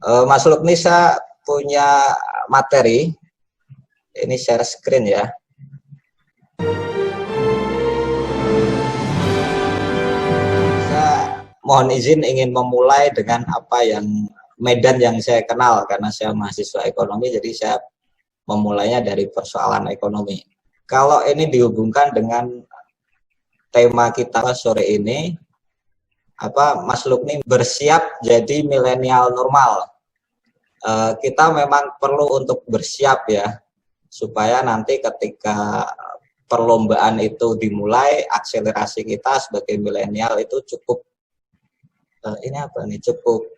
Mas Lukni, saya punya materi, ini share screen ya. Saya mohon izin ingin memulai dengan apa yang medan yang saya kenal, karena saya mahasiswa ekonomi, jadi saya memulainya dari persoalan ekonomi. Kalau ini dihubungkan dengan tema kita sore ini, Mas Lukni bersiap jadi milenial normal. Kita memang perlu untuk bersiap ya, supaya nanti ketika perlombaan itu dimulai, akselerasi kita sebagai milenial itu cukup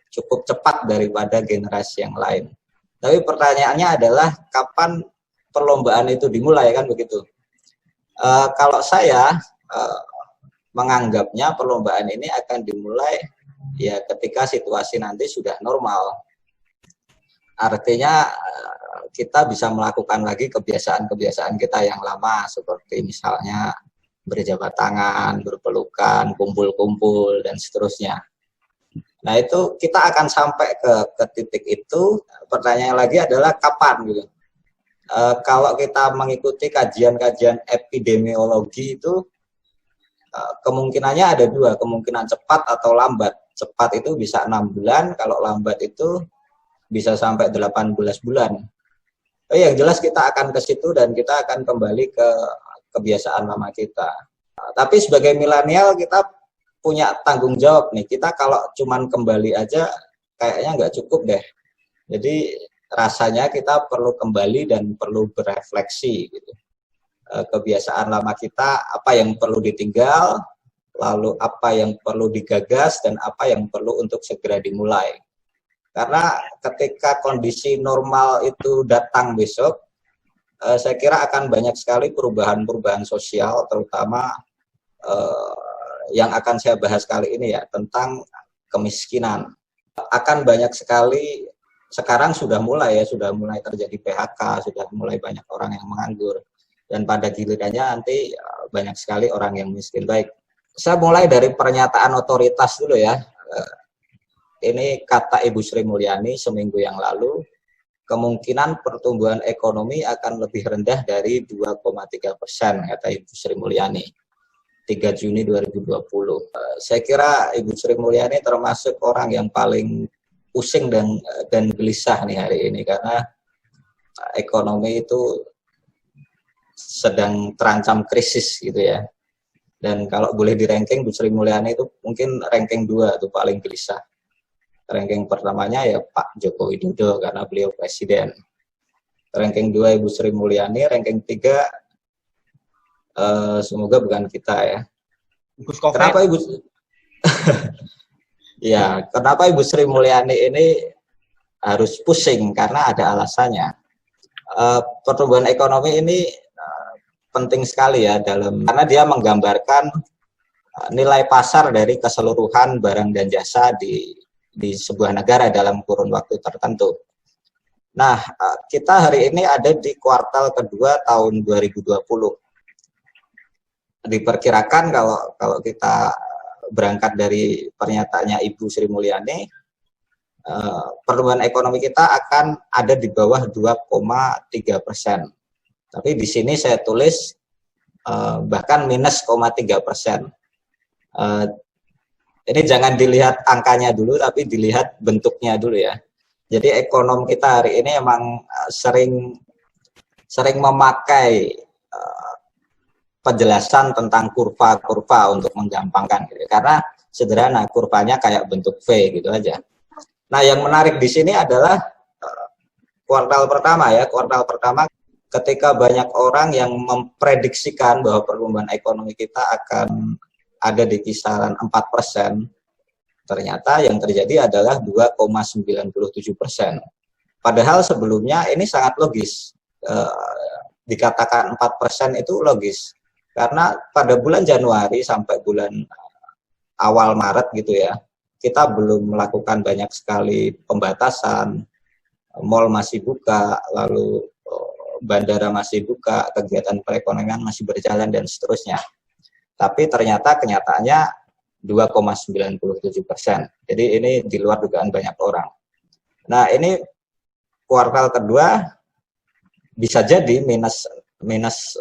cukup cepat daripada generasi yang lain. Tapi pertanyaannya adalah kapan perlombaan itu dimulai, kan begitu? Kalau saya menganggapnya perlombaan ini akan dimulai ya ketika situasi nanti sudah normal. Artinya kita bisa melakukan lagi kebiasaan-kebiasaan kita yang lama, seperti misalnya berjabat tangan, berpelukan, kumpul-kumpul, dan seterusnya. Nah, itu kita akan sampai ke titik itu. Pertanyaan lagi adalah kapan gitu. Kalau kita mengikuti kajian-kajian epidemiologi itu, kemungkinannya ada dua, kemungkinan cepat atau lambat. Cepat itu bisa 6 bulan, kalau lambat itu bisa sampai 18 bulan. Yang jelas kita akan ke situ dan kita akan kembali ke kebiasaan lama kita. Tapi sebagai milenial kita punya tanggung jawab nih. Kita kalau cuman kembali aja kayaknya nggak cukup deh. Jadi rasanya kita perlu kembali dan perlu berefleksi gitu. Kebiasaan lama kita, apa yang perlu ditinggal, lalu apa yang perlu digagas, dan apa yang perlu untuk segera dimulai. Karena ketika kondisi normal itu datang besok, saya kira akan banyak sekali perubahan-perubahan sosial, terutama yang akan saya bahas kali ini ya, tentang kemiskinan. Akan banyak sekali, sekarang sudah mulai terjadi PHK, sudah mulai banyak orang yang menganggur, dan pada gilirannya nanti banyak sekali orang yang miskin. Baik, saya mulai dari pernyataan otoritas dulu ya. Ini kata Ibu Sri Mulyani seminggu yang lalu, kemungkinan pertumbuhan ekonomi akan lebih rendah dari 2,3%, kata Ibu Sri Mulyani, 3 Juni 2020. Saya kira Ibu Sri Mulyani termasuk orang yang paling pusing dan gelisah nih hari ini, karena ekonomi itu sedang terancam krisis gitu ya. Dan kalau boleh di-ranking, Bu Sri Mulyani itu mungkin ranking 2 itu paling gelisah. Ranking pertamanya ya Pak Joko Widodo karena beliau presiden. Ranking 2 Ibu Sri Mulyani, ranking 3 semoga bukan kita ya. Kenapa Ibu ya, kenapa Ibu Sri Mulyani ini harus pusing? Karena ada alasannya. Pertumbuhan ekonomi ini penting sekali ya karena dia menggambarkan nilai pasar dari keseluruhan barang dan jasa di sebuah negara dalam kurun waktu tertentu. Nah, kita hari ini ada di kuartal kedua tahun 2020. Diperkirakan kalau kita berangkat dari pernyataannya Ibu Sri Mulyani, pertumbuhan ekonomi kita akan ada di bawah 2,3%. Tapi di sini saya tulis bahkan minus 0,3%. Ini jangan dilihat angkanya dulu, tapi dilihat bentuknya dulu ya. Jadi ekonom kita hari ini emang sering memakai penjelasan tentang kurva-kurva untuk menggampangkan gitu. Karena sederhana, kurvanya kayak bentuk V gitu aja. Nah, yang menarik di sini adalah kuartal pertama ya. Kuartal pertama ketika banyak orang yang memprediksikan bahwa pertumbuhan ekonomi kita akan ada di kisaran 4%, ternyata yang terjadi adalah 2,97%. Padahal sebelumnya ini sangat logis. Dikatakan 4% itu logis. Karena pada bulan Januari sampai bulan awal Maret gitu ya, kita belum melakukan banyak sekali pembatasan, mal masih buka, lalu bandara masih buka, kegiatan perekonomian masih berjalan, dan seterusnya. Tapi ternyata kenyataannya 2,97%. Jadi ini di luar dugaan banyak orang. Nah, ini kuartal kedua bisa jadi minus minus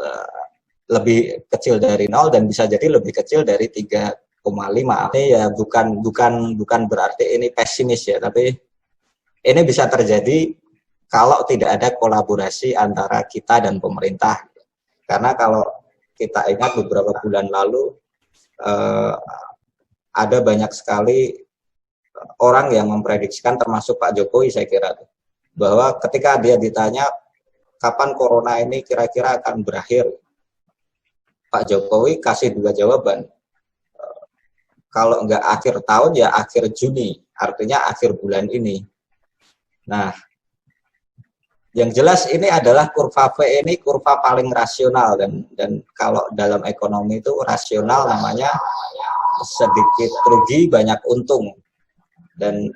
lebih kecil dari 0 dan bisa jadi lebih kecil dari 3,5. Ini ya bukan berarti ini pesimis ya, tapi ini bisa terjadi kalau tidak ada kolaborasi antara kita dan pemerintah. Karena kalau kita ingat beberapa bulan lalu ada banyak sekali orang yang memprediksikan, termasuk Pak Jokowi saya kira, bahwa ketika dia ditanya kapan corona ini kira-kira akan berakhir, Pak Jokowi kasih dua jawaban. Kalau nggak akhir tahun ya akhir Juni, artinya akhir bulan ini. Nah, yang jelas ini adalah kurva V ini kurva paling rasional, dan kalau dalam ekonomi itu rasional namanya sedikit rugi banyak untung, dan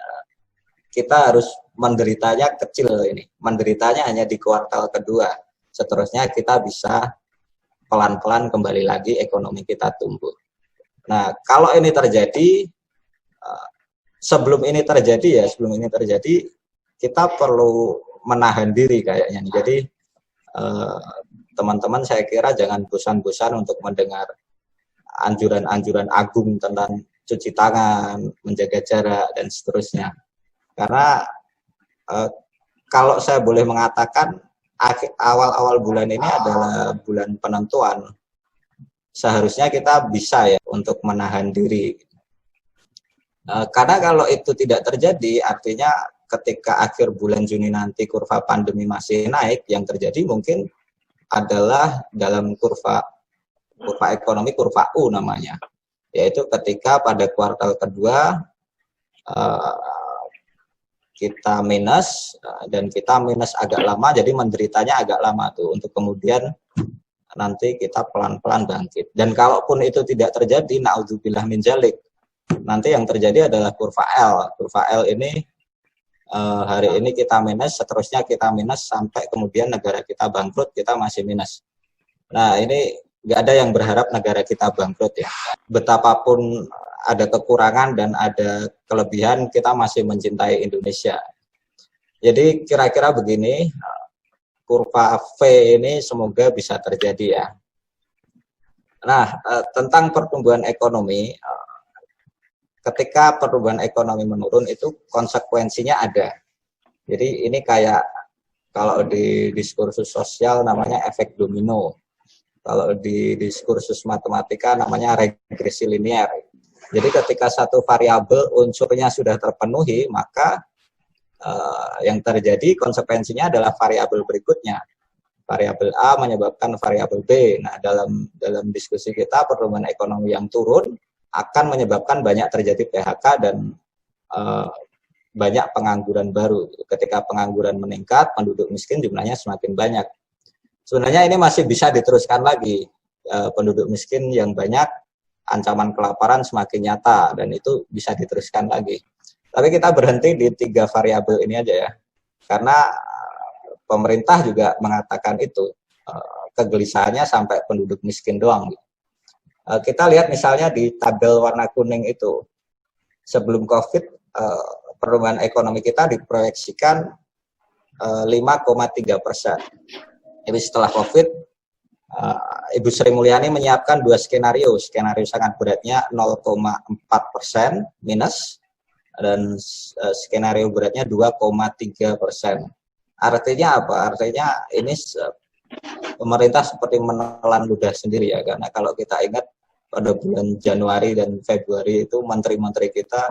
kita harus menderitanya kecil ini, menderitanya hanya di kuartal kedua, seterusnya kita bisa pelan-pelan kembali lagi ekonomi kita tumbuh. Nah, kalau ini terjadi, sebelum ini terjadi kita perlu menahan diri kayaknya. Jadi teman-teman saya kira jangan bosan-bosan untuk mendengar anjuran-anjuran agung tentang cuci tangan, menjaga jarak, dan seterusnya. Karena kalau saya boleh mengatakan, awal-awal bulan ini adalah bulan penentuan. Seharusnya kita bisa ya untuk menahan diri. Karena kalau itu tidak terjadi, artinya ketika akhir bulan Juni nanti kurva pandemi masih naik, yang terjadi mungkin adalah dalam kurva ekonomi, kurva U namanya, yaitu ketika pada kuartal kedua kita minus, dan kita minus agak lama, jadi menderitanya agak lama tuh, untuk kemudian nanti kita pelan-pelan bangkit. Dan kalaupun itu tidak terjadi, na'udzubillah min dzalik, nanti yang terjadi adalah kurva L. Kurva L ini hari ini kita minus, seterusnya kita minus, sampai kemudian negara kita bangkrut, kita masih minus. Nah, ini nggak ada yang berharap negara kita bangkrut ya. Betapapun ada kekurangan dan ada kelebihan, kita masih mencintai Indonesia. Jadi kira-kira begini, kurva V ini semoga bisa terjadi ya. Nah, tentang pertumbuhan ekonomi, ketika pertumbuhan ekonomi menurun itu konsekuensinya ada. Jadi ini kayak kalau di diskursus sosial namanya efek domino. Kalau di diskursus matematika namanya regresi linear. Jadi ketika satu variabel unsurnya sudah terpenuhi, maka yang terjadi konsekuensinya adalah variabel berikutnya. Variabel A menyebabkan variabel B. Nah, dalam diskusi kita, pertumbuhan ekonomi yang turun akan menyebabkan banyak terjadi PHK dan banyak pengangguran baru. Ketika pengangguran meningkat, penduduk miskin jumlahnya semakin banyak. Sebenarnya ini masih bisa diteruskan lagi. Penduduk miskin yang banyak, ancaman kelaparan semakin nyata, dan itu bisa diteruskan lagi. Tapi kita berhenti di 3 variabel ini aja ya. Karena pemerintah juga mengatakan itu, kegelisahannya sampai penduduk miskin doang. Kita lihat misalnya di tabel warna kuning itu, sebelum COVID, pertumbuhan ekonomi kita diproyeksikan 5,3%. Jadi setelah COVID, Ibu Sri Mulyani menyiapkan 2 skenario. Skenario sangat beratnya 0,4% minus, dan skenario beratnya 2,3%. Artinya apa? Artinya ini pemerintah seperti menelan ludah sendiri ya, karena kalau kita ingat pada bulan Januari dan Februari itu menteri-menteri kita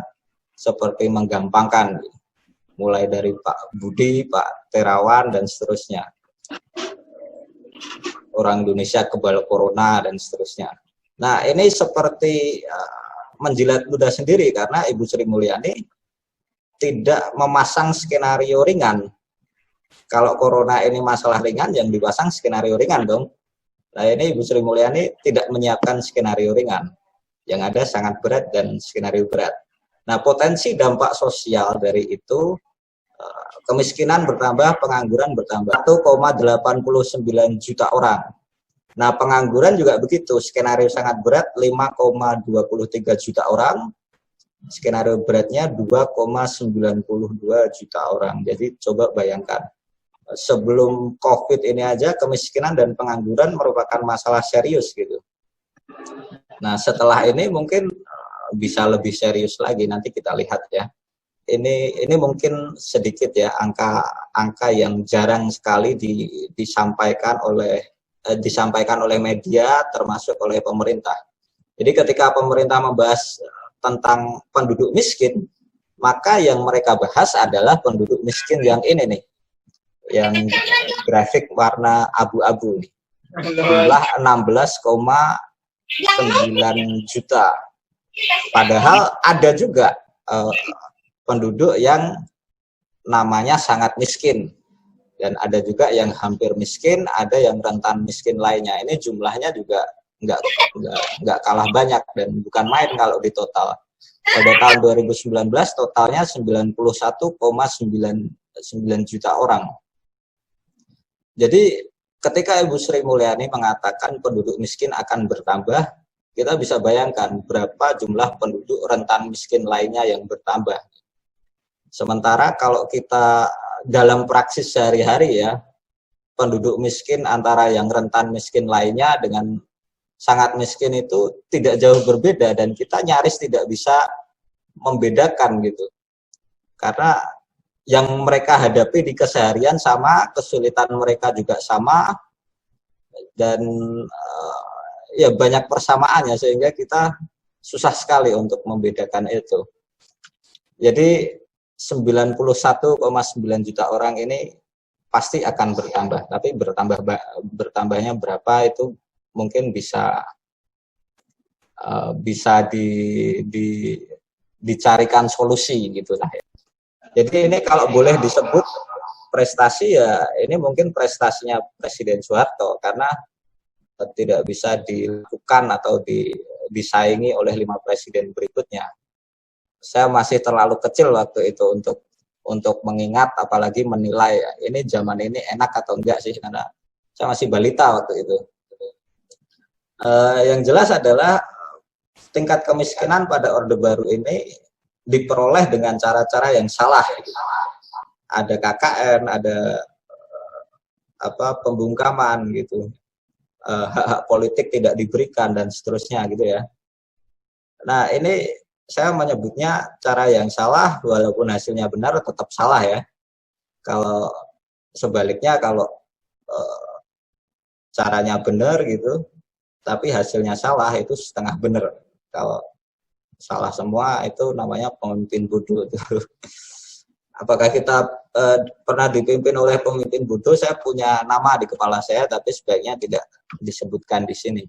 seperti menggampangkan, mulai dari Pak Budi, Pak Terawan, dan seterusnya. Orang Indonesia kebal corona dan seterusnya. Nah, ini seperti menjilat ludah sendiri karena Ibu Sri Mulyani tidak memasang skenario ringan. Kalau corona ini masalah ringan, yang dipasang skenario ringan dong. Nah, ini Ibu Sri Mulyani tidak menyiapkan skenario ringan. Yang ada sangat berat dan skenario berat. Nah, potensi dampak sosial dari itu, kemiskinan bertambah, pengangguran bertambah. 1,89 juta orang. Nah, pengangguran juga begitu. Skenario sangat berat, 5,23 juta orang. Skenario beratnya 2,92 juta orang. Jadi coba bayangkan, sebelum COVID ini aja kemiskinan dan pengangguran merupakan masalah serius gitu. Nah, setelah ini mungkin bisa lebih serius lagi, nanti kita lihat ya. Ini mungkin sedikit ya angka yang jarang sekali disampaikan oleh media termasuk oleh pemerintah. Jadi ketika pemerintah membahas tentang penduduk miskin, maka yang mereka bahas adalah penduduk miskin yang ini nih, yang grafik warna abu-abu nih. Jumlah 16,9 juta. Padahal ada juga penduduk yang namanya sangat miskin, dan ada juga yang hampir miskin, ada yang rentan miskin lainnya. Ini jumlahnya juga nggak kalah banyak dan bukan main kalau di total. Pada tahun 2019 totalnya 91,9 juta orang. Jadi ketika Ibu Sri Mulyani mengatakan penduduk miskin akan bertambah, kita bisa bayangkan berapa jumlah penduduk rentan miskin lainnya yang bertambah. Sementara kalau kita dalam praksis sehari-hari ya, penduduk miskin antara yang rentan miskin lainnya dengan sangat miskin itu tidak jauh berbeda, dan kita nyaris tidak bisa membedakan gitu. Karena yang mereka hadapi di keseharian sama, kesulitan mereka juga sama, dan ya banyak persamaannya sehingga kita susah sekali untuk membedakan itu. Jadi 91,9 juta orang ini pasti akan bertambah, tapi bertambahnya berapa itu mungkin bisa dicarikan solusi gitu lah ya. Jadi ini kalau boleh disebut prestasi ya, ini mungkin prestasinya Presiden Soeharto karena tidak bisa dilakukan atau disaingi oleh 5 presiden berikutnya. Saya masih terlalu kecil waktu itu untuk mengingat, apalagi menilai ini zaman ini enak atau enggak sih, karena saya masih balita waktu itu. Yang jelas adalah tingkat kemiskinan pada Orde Baru ini diperoleh dengan cara-cara yang salah. Ada KKN, ada pembungkaman gitu, hak-hak politik tidak diberikan dan seterusnya gitu ya. Nah ini saya menyebutnya cara yang salah, walaupun hasilnya benar tetap salah ya. Kalau sebaliknya, kalau caranya benar gitu, tapi hasilnya salah, itu setengah benar. Kalau salah semua itu namanya pemimpin bodoh. Apakah kita pernah dipimpin oleh pemimpin bodoh? Saya punya nama di kepala saya, tapi sebaiknya tidak disebutkan di sini.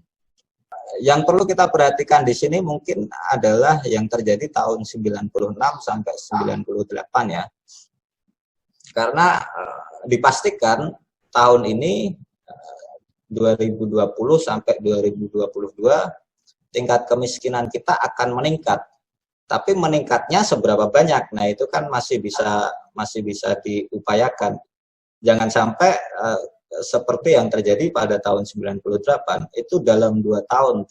Yang perlu kita perhatikan di sini mungkin adalah yang terjadi tahun 96 sampai 98 ya. Karena dipastikan tahun ini 2020 sampai 2022 tingkat kemiskinan kita akan meningkat. Tapi meningkatnya seberapa banyak? Nah, itu kan masih bisa diupayakan. Jangan sampai seperti yang terjadi pada tahun 98, itu dalam 2 tahun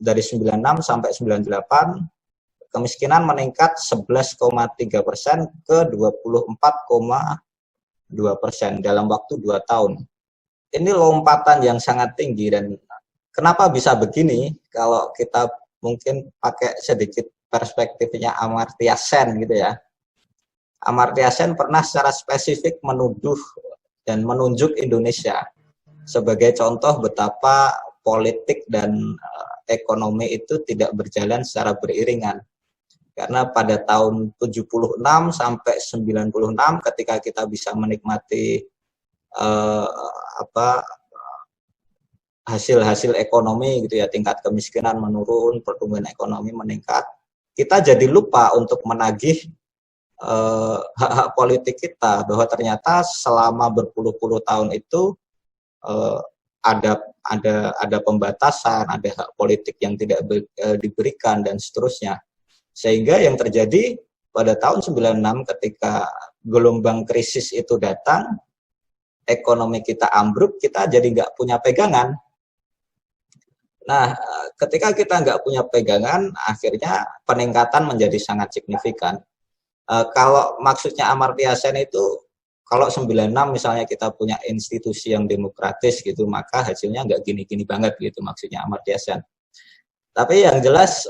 dari 96 sampai 98 kemiskinan meningkat 11,3% ke 24,2% dalam waktu 2 tahun. Ini lompatan yang sangat tinggi, dan kenapa bisa begini? Kalau kita mungkin pakai sedikit perspektifnya Amartya Sen gitu ya. Amartya Sen pernah secara spesifik menuduh dan menunjuk Indonesia sebagai contoh betapa politik dan ekonomi itu tidak berjalan secara beriringan. Karena pada tahun 76 sampai 96 ketika kita bisa menikmati hasil-hasil ekonomi gitu ya, tingkat kemiskinan menurun, pertumbuhan ekonomi meningkat, kita jadi lupa untuk menagih hak-hak politik kita, bahwa ternyata selama berpuluh-puluh tahun itu ada pembatasan, ada hak politik yang tidak diberikan dan seterusnya. Sehingga yang terjadi pada tahun 96 ketika gelombang krisis itu datang, ekonomi kita ambruk, kita jadi nggak punya pegangan. Nah, ketika kita nggak punya pegangan, akhirnya peningkatan menjadi sangat signifikan. Kalau maksudnya Amartya Sen itu, kalau 96 misalnya kita punya institusi yang demokratis gitu, maka hasilnya nggak gini-gini banget gitu maksudnya Amartya Sen. Tapi yang jelas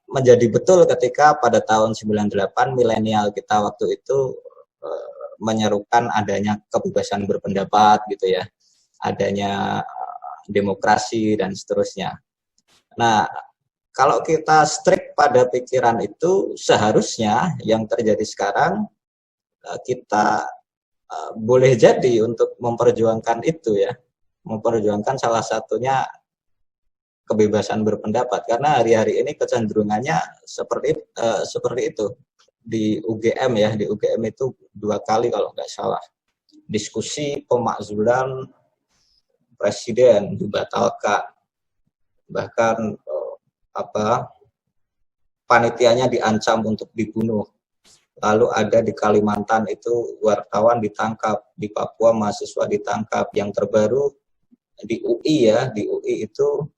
menjadi betul ketika pada tahun 98 milenial kita waktu itu menyerukan adanya kebebasan berpendapat gitu ya, adanya demokrasi dan seterusnya. Nah, kalau kita strict pada pikiran itu, seharusnya yang terjadi sekarang kita boleh jadi untuk memperjuangkan itu ya, memperjuangkan salah satunya kebebasan berpendapat, karena hari-hari ini kecenderungannya seperti itu. Di UGM ya, di UGM itu 2 kali kalau nggak salah diskusi pemakzulan presiden dibatalkan, bahkan panitianya diancam untuk dibunuh. Lalu ada di Kalimantan itu wartawan ditangkap, di Papua mahasiswa ditangkap. Yang terbaru di UI ya, di UI itu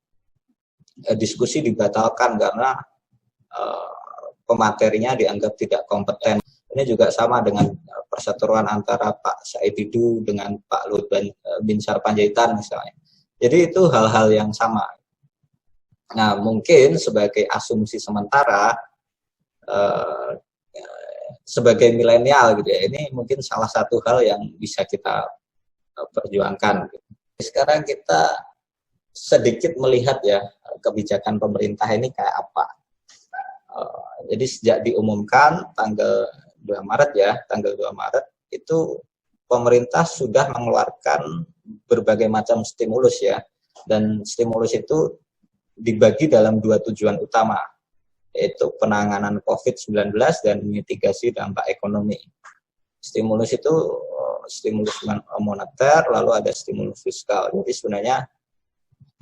diskusi dibatalkan karena pematerinya dianggap tidak kompeten. Ini juga sama dengan perseteruan antara Pak Said Didu dengan Pak Luhut Binsar Panjaitan misalnya. Jadi itu hal-hal yang sama. Nah, mungkin sebagai asumsi sementara, sebagai milenial gitu ya, ini mungkin salah satu hal yang bisa kita perjuangkan. Sekarang kita sedikit melihat ya kebijakan pemerintah ini kayak apa. Jadi sejak diumumkan tanggal 2 Maret ya, tanggal 2 Maret itu pemerintah sudah mengeluarkan berbagai macam stimulus ya, dan stimulus itu dibagi dalam 2 tujuan utama, yaitu penanganan COVID-19 dan mitigasi dampak ekonomi. Stimulus itu stimulus moneter, lalu ada stimulus fiskal. Jadi sebenarnya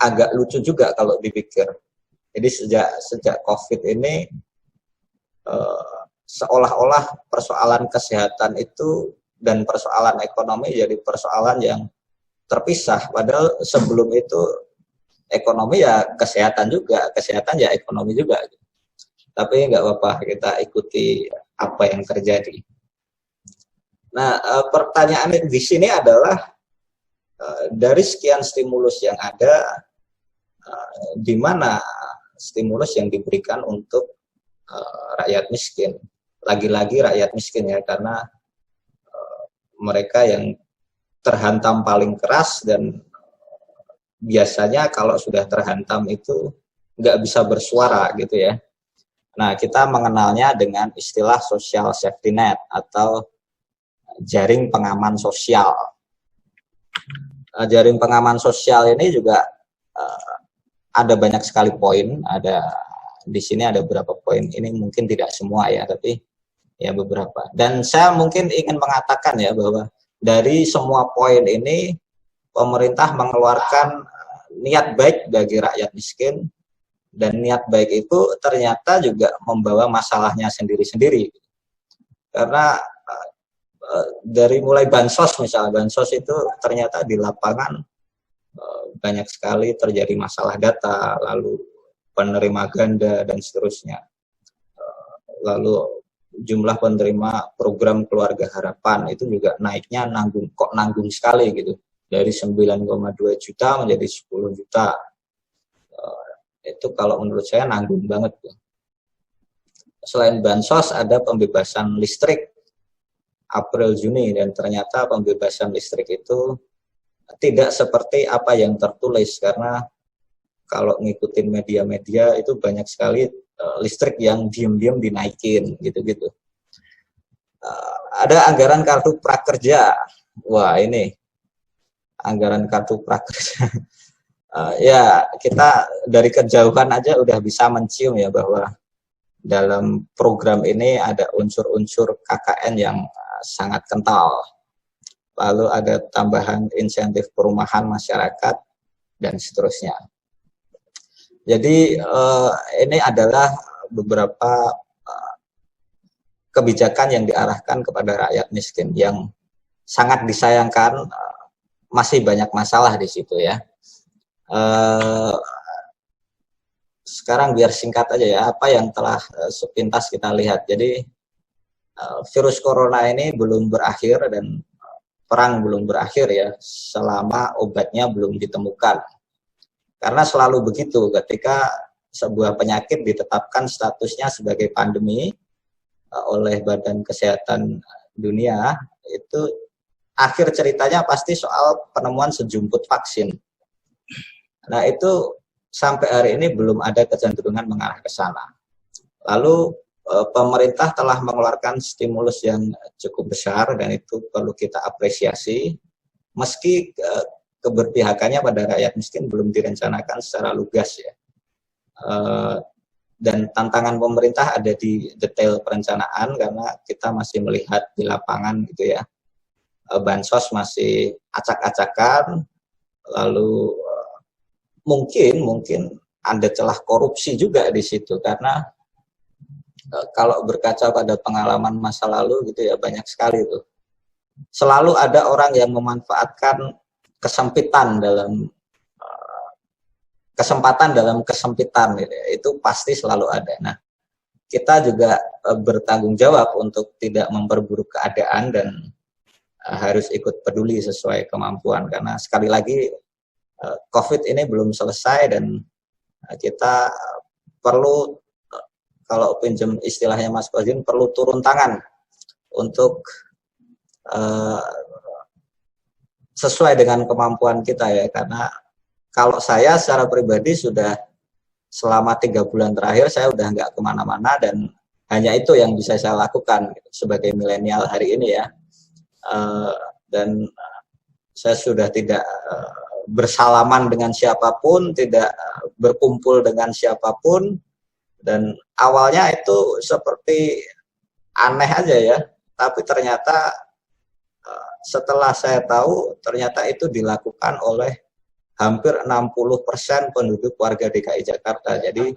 agak lucu juga kalau dipikir. Jadi sejak COVID ini seolah-olah persoalan kesehatan itu dan persoalan ekonomi jadi persoalan yang terpisah. Padahal sebelum itu ekonomi ya kesehatan juga, kesehatan ya ekonomi juga. Tapi nggak apa-apa, kita ikuti apa yang terjadi. Nah, pertanyaan di sini adalah dari sekian stimulus yang ada, di mana stimulus yang diberikan untuk rakyat miskin? Lagi-lagi rakyat miskin ya, karena mereka yang terhantam paling keras dan biasanya kalau sudah terhantam itu nggak bisa bersuara gitu ya. Nah, kita mengenalnya dengan istilah social safety net atau jaring pengaman sosial. Jaring pengaman sosial ini juga ada banyak sekali poin. Ada di sini ada beberapa poin. Ini mungkin tidak semua ya, tapi ya beberapa. Dan saya mungkin ingin mengatakan ya bahwa dari semua poin ini pemerintah mengeluarkan niat baik bagi rakyat miskin, dan niat baik itu ternyata juga membawa masalahnya sendiri-sendiri. Karena dari mulai bansos misalnya, bansos itu ternyata di lapangan banyak sekali terjadi masalah data, lalu penerima ganda dan seterusnya. Lalu jumlah penerima program keluarga harapan itu juga naiknya nanggung sekali gitu. Dari 9,2 juta menjadi 10 juta. Itu kalau menurut saya nanggung banget. Selain bansos ada pembebasan listrik April Juni, dan ternyata pembebasan listrik itu tidak seperti apa yang tertulis, karena kalau ngikutin media-media itu banyak sekali listrik yang diam-diam dinaikin gitu-gitu. Ada anggaran kartu prakerja. Wah, ini anggaran kartu prakerja. Ya, kita dari kejauhan aja udah bisa mencium ya bahwa dalam program ini ada unsur-unsur KKN yang sangat kental. Lalu ada tambahan insentif perumahan masyarakat dan seterusnya. Jadi ini adalah beberapa kebijakan yang diarahkan kepada rakyat miskin yang sangat disayangkan. Masih banyak masalah di situ ya. sekarang biar singkat aja ya, apa yang telah sepintas kita lihat. Jadi virus corona ini belum berakhir dan perang belum berakhir ya, selama obatnya belum ditemukan. Karena selalu begitu, ketika sebuah penyakit ditetapkan statusnya sebagai pandemi oleh Badan Kesehatan Dunia, itu akhir ceritanya pasti soal penemuan sejumput vaksin. Nah, itu sampai hari ini belum ada kecenderungan mengarah ke sana. Lalu pemerintah telah mengeluarkan stimulus yang cukup besar dan itu perlu kita apresiasi, meski keberpihakannya pada rakyat miskin belum direncanakan secara lugas ya. Dan tantangan pemerintah ada di detail perencanaan karena kita masih melihat di lapangan gitu ya. Bansos masih acak-acakan, lalu mungkin ada celah korupsi juga di situ karena kalau berkaca pada pengalaman masa lalu gitu ya, banyak sekali tuh. Selalu ada orang yang memanfaatkan kesempitan dalam kesempatan dalam kesempitan gitu ya. Itu pasti selalu ada. Nah, kita juga bertanggung jawab untuk tidak memperburuk keadaan dan harus ikut peduli sesuai kemampuan karena sekali lagi COVID ini belum selesai dan kita perlu, kalau pinjam istilahnya Mas Kozin, perlu turun tangan untuk sesuai dengan kemampuan kita ya, karena kalau saya secara pribadi sudah selama 3 bulan terakhir saya udah nggak kemana-mana dan hanya itu yang bisa saya lakukan sebagai milenial hari ini ya. Dan saya sudah tidak bersalaman dengan siapapun, tidak berkumpul dengan siapapun, dan awalnya itu seperti aneh aja ya, tapi ternyata setelah saya tahu ternyata itu dilakukan oleh hampir 60% penduduk warga DKI Jakarta. Jadi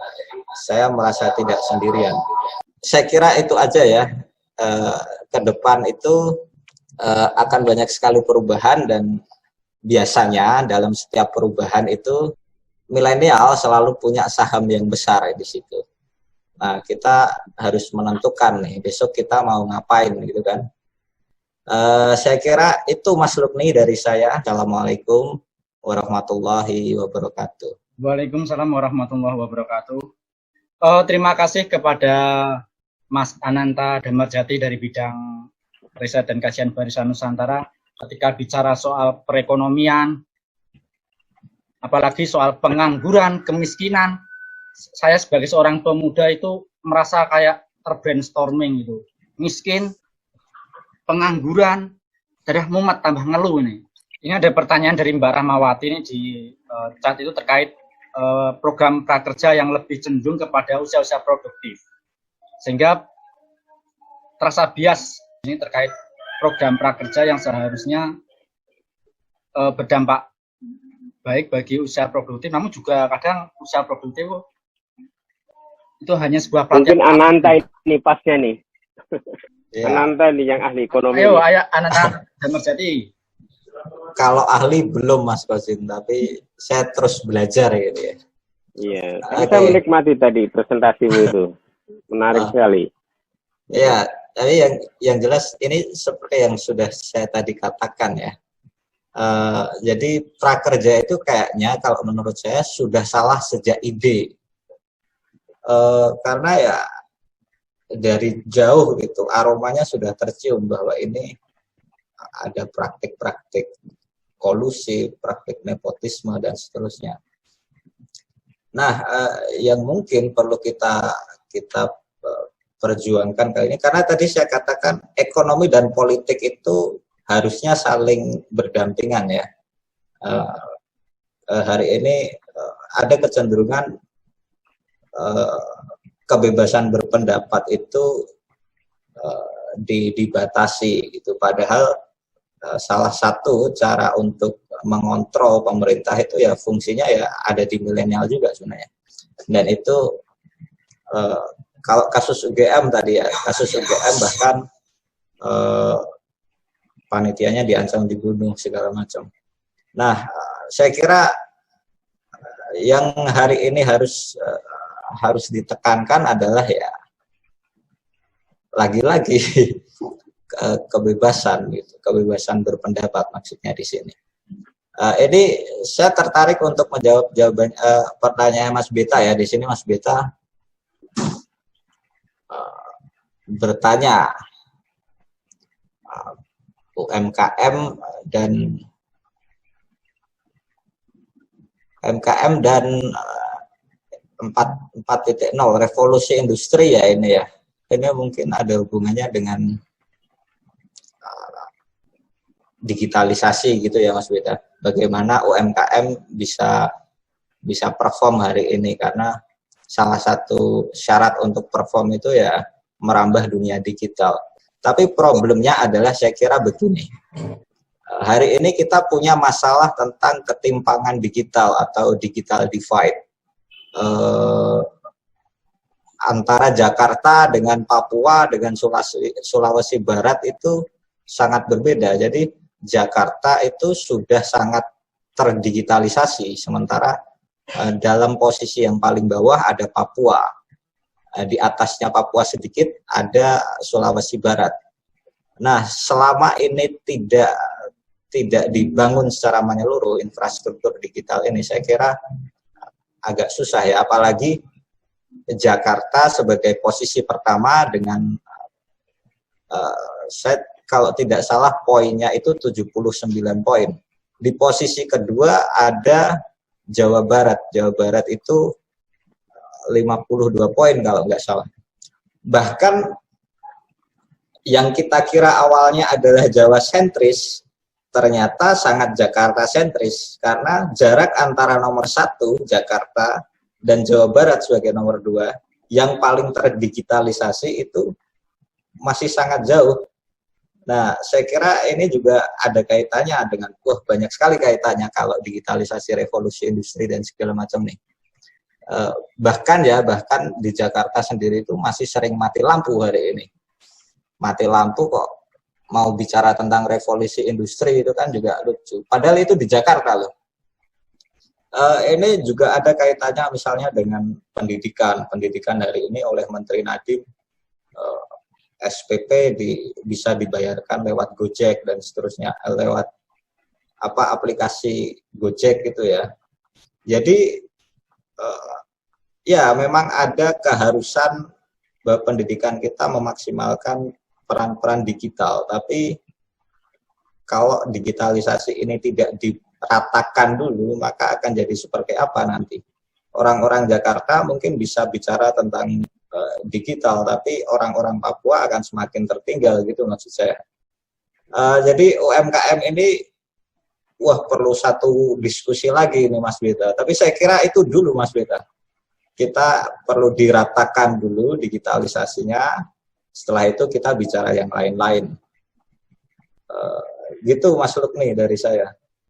saya merasa tidak sendirian. Saya kira itu aja ya. Ke depan itu akan banyak sekali perubahan dan biasanya dalam setiap perubahan itu milenial selalu punya saham yang besar di situ. Nah, kita harus menentukan nih besok kita mau ngapain gitu kan. Saya kira itu Mas Lukni dari saya. Assalamualaikum warahmatullahi wabarakatuh. Waalaikumsalam warahmatullahi wabarakatuh. Terima kasih kepada Mas Ananta Damarjati dari bidang riset dan kajian Barisan Nusantara ketika bicara soal perekonomian, apalagi soal pengangguran, kemiskinan. Saya sebagai seorang pemuda itu merasa kayak terbrainstorming gitu. Miskin, pengangguran, darah mumet tambah ngeluh ini. Ini ada pertanyaan dari Mbak Rahmawati ini di chat itu terkait program prakerja yang lebih cenderung kepada usia-usia produktif. Sehingga terasa bias ini terkait program prakerja yang seharusnya berdampak baik bagi usia produktif, namun juga kadang usia produktif itu hanya sebuah pelatihan. Mungkin Ananta ini pasnya nih. Ya. Ananta nih yang ahli ekonomi. Ayo Ananta Damarjati. Kalau ahli belum Mas Kozin, tapi saya terus belajar gitu ya. Iya, kita menikmati tadi presentasimu itu. Menarik sekali. Ya, tapi yang jelas ini seperti yang sudah saya tadi katakan ya. Jadi prakerja itu kayaknya kalau menurut saya sudah salah sejak ide. Karena ya dari jauh gitu aromanya sudah tercium bahwa ini ada praktik-praktik kolusi, praktik nepotisme dan seterusnya. Nah, yang mungkin perlu kita perjuangkan kali ini, karena tadi saya katakan ekonomi dan politik itu harusnya saling berdampingan ya. Hari ini ada kecenderungan kebebasan berpendapat itu dibatasi gitu, padahal salah satu cara untuk mengontrol pemerintah itu ya fungsinya ya ada di milenial juga sebenarnya. Dan itu kalau kasus UGM tadi ya, kasus UGM bahkan panitianya diancam dibunuh segala macam. Nah, saya kira yang hari ini harus harus ditekankan adalah ya lagi-lagi kebebasan gitu, kebebasan berpendapat maksudnya di sini. Ini saya tertarik untuk menjawab pertanyaan Mas Beta ya. Di sini Mas Beta bertanya UMKM dan 4.0 revolusi industri ya ini ya. Ini mungkin ada hubungannya dengan digitalisasi gitu ya Mas Beta. Bagaimana UMKM bisa perform hari ini, karena salah satu syarat untuk perform itu ya merambah dunia digital. Tapi problemnya adalah saya kira begini. Hari ini kita punya masalah tentang ketimpangan digital atau digital divide. Antara Jakarta dengan Papua dengan Sulawesi Barat itu sangat berbeda. Jadi Jakarta itu sudah sangat terdigitalisasi, sementara dalam posisi yang paling bawah ada Papua, di atasnya Papua sedikit ada Sulawesi Barat. Nah, selama ini tidak dibangun secara menyeluruh infrastruktur digital ini, saya kira agak susah ya, apalagi Jakarta sebagai posisi pertama dengan saya kalau tidak salah poinnya itu 79 poin. Di posisi kedua ada Jawa Barat. Jawa Barat itu 52 poin kalau nggak salah. Bahkan yang kita kira awalnya adalah Jawa sentris, ternyata sangat Jakarta sentris, karena jarak antara nomor 1 Jakarta dan Jawa Barat sebagai nomor 2 yang paling terdigitalisasi itu masih sangat jauh. Nah, saya kira ini juga ada kaitannya dengan banyak sekali kaitannya kalau digitalisasi, revolusi industri dan segala macam nih. Bahkan di Jakarta sendiri itu masih sering mati lampu hari ini. Mati lampu kok mau bicara tentang revolusi industri itu kan juga lucu. Padahal itu di Jakarta loh. Ini juga ada kaitannya misalnya dengan pendidikan. Pendidikan hari ini oleh Menteri Nadiem, SPP bisa dibayarkan lewat Gojek dan seterusnya, lewat aplikasi Gojek gitu ya. Jadi ya memang ada keharusan bahwa pendidikan kita memaksimalkan peran-peran digital, tapi kalau digitalisasi ini tidak diratakan dulu, maka akan jadi seperti apa nanti? Orang-orang Jakarta mungkin bisa bicara tentang digital, tapi orang-orang Papua akan semakin tertinggal gitu maksud saya. Jadi UMKM ini perlu satu diskusi lagi nih Mas Beta. Tapi saya kira itu dulu Mas Beta. Kita perlu diratakan dulu digitalisasinya. Setelah itu kita bicara yang lain-lain. Gitu Mas Lukni dari saya.